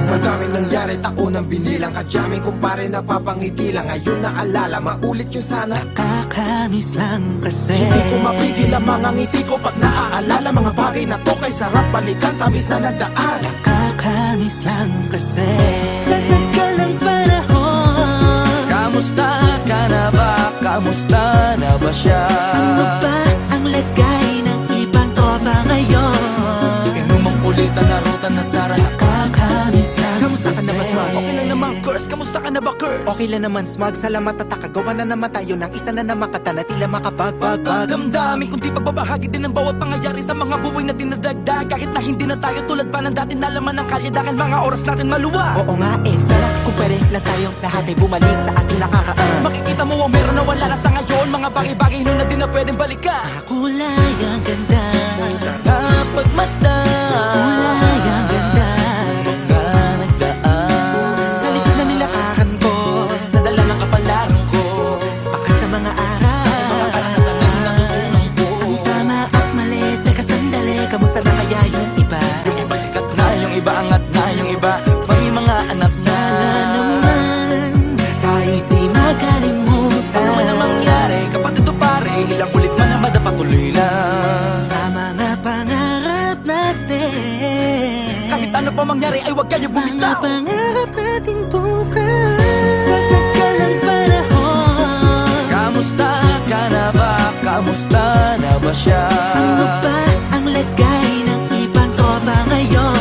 Madaming nangyari, taon ang binilang, kadyaming kumpare napapangiti lang. Ngayon naalala, maulit yung sana. Nakakamiss lang kasi Hindi ko mapigil ang mga ngiti ko pag naaalala mga bagay na to kay sarap balikan, tamis na nagdaan. Nakakamiss lang kasi sa tagal ng panahon. Kamusta ka na ba? Kamusta na ba siya? Ano ba ang lagay ng ibang tropa ngayon? Inumang kulitan na rutan na sara. Nakakamiss lang Kamusta ka na ba, Smug? Okay lang naman, Curse. Kamusta ka na ba, Curse? Okay lang naman, Smug. Salamat at nakagawa na naman tayo ng isa na namakata na tila makapagbag. Damdamin kundi pagbabahagi din ng bawat pangyayari sa mga buhay na dinadagdag. Kahit na hindi na tayo tulad pa ng dati na laman ng kalye dahil mga oras natin maluwa. Oo nga sana kung pwede lang tayong lahat ay bumalik sa ating nakakaan. Makikita mo ang meron na wala na sa ngayon. Mga bagay-bagay nun na di na pwedeng balikan. Kulay ang ganda, Sana pagmasdan. kulay ang ganda. Mga nagdaan Sa likod na nilakaran ko, nadala ng kapalaran ko. Baka sa mga araw, Mga karanasan na natutunan ko. ang tama at mali. Teka sandali, kamusta na kaya yung iba? Yung iba sikat na, yung iba angat na, yung iba may mga anak na. Sana naman tayo'y di makalimutan. Ano man ang mangyari, kapatid o pare, ilang ulit man ang madapatuloy na. Sa mga pangarap natin, Kahit ano pa mangyari ay huwag kayo mga bumitaw. pangarap natin bukas. Sa tagal ng panahon, Kamusta ka na ba? Kamusta na ba siya? ano ba ang lagay ng ibang tropa ngayon?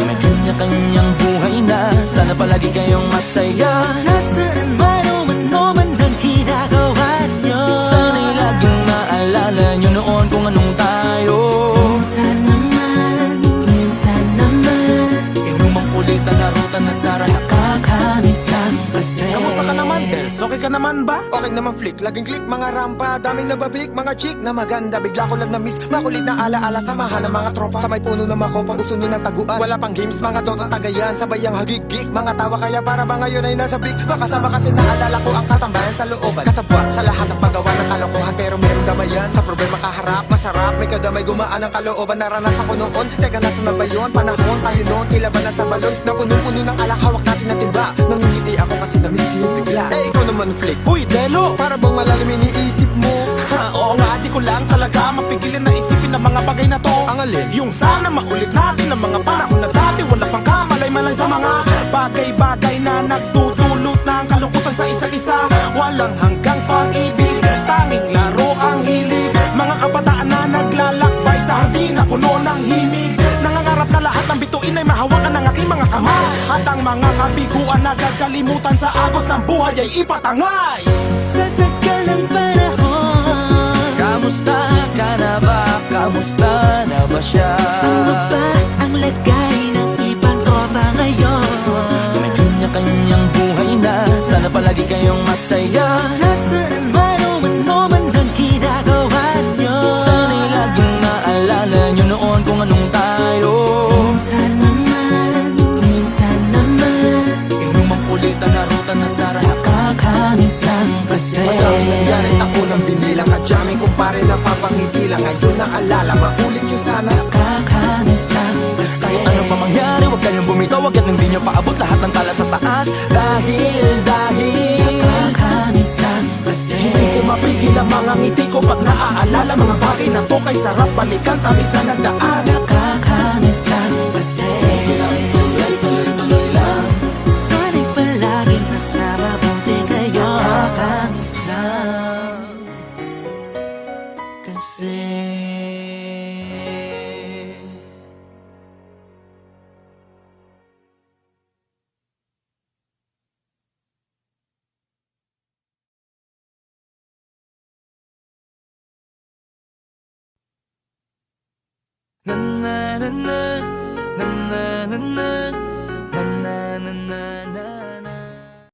May kanya-kanyang buhay na, sana palagi kayong masaya. Nasaan man o man ang ginagawa nyo? Sana'y laging maalala nyo noon kung anong tayo. Minsan naman Inumang kulitan na rutan na sara. nakakamiss lang kasi. kamusta ka naman, Dels? Okay ka naman ba? Okay naman flick, laging click, mga rampa, daming nababik, mga chick na maganda. Bigla ko lang na-miss, makulit na alaala, samahan ng mga tropa. Sa may puno na makopa, usunin ng taguan. Wala pang games, mga dota tagayan, sabay ang hagigik. Mga tawa kaya para ba ngayon ay nasa big. Makasama kasi naalala ko ang katambayan sa looban. Kasabwat sa lahat ng paggawa ng kalokohan, pero meron damayan. Sa problema kaharap, masarap, may kadamay gumaan ang kalooban. Naranasan ko noon, teka nasa na ba yun? Panahon tayo noon, tila ba nasa balon? Na punong-puno ng alak, hawak natin na timba. Nangingiti ako kasi na-miss ko yung bigla. Eh ikaw naman flick, Uy, Delo! para bang malalim iniisip mo? Ha, oo nga, di ko lang talaga mapigilin na isipin ang mga bagay na to. Ang alin? Yung sana maulit natin ang mga panahon na dati wala pang kamalay-malay sa mga bagay-bagay na nagdudulot ng kalungkutan sa isa't isa. Walang hanggang pag-ibig, tanging laro ang hilig. Mga kabataan na naglalakbay sa hardin na puno ng himig. Nangangarap na lahat ng bituin ay mahawakan ng aking mga kamay. At ang mga kabiguan na gagalimutan sa agos ng buhay ay ipatangay. Sa tagal ng panahon, Kamusta ka na ba? Kamusta na ba siya? ano ba ang lagay ng ibang tropa ngayon? May kanya-kanyang buhay na, sana palagi kayong masaya. Nasaan man o man ang ginagawa nyo? Sana'y laging maalala nyo noon kung anong tayo. Minsan naman Inumang kulitan na rutan na sara. nakakamiss lang kasi. Madaming nangyari, taon ang binilang, kadyaming kumpare napapangiti lang. Ngayon naalala, maulit yung sana. Nakakamiss lang kasi. Kahit ano pa mangyari, huwag kayong bumitaw. Agad hindi nyo paabot lahat ng tala sa taas. Dahil Nakakamiss lang kasi. Hindi ko mapigil ang mga ngiti ko pag naaalala mga bagay na to kay sarap balikan, tamis na nagdaan. Nakakamiss lang kasi. tuloy-tuloy lang. Sana'y palaging nasa mabuti kayo. Nakakamiss lang kasi. Na na na na na na na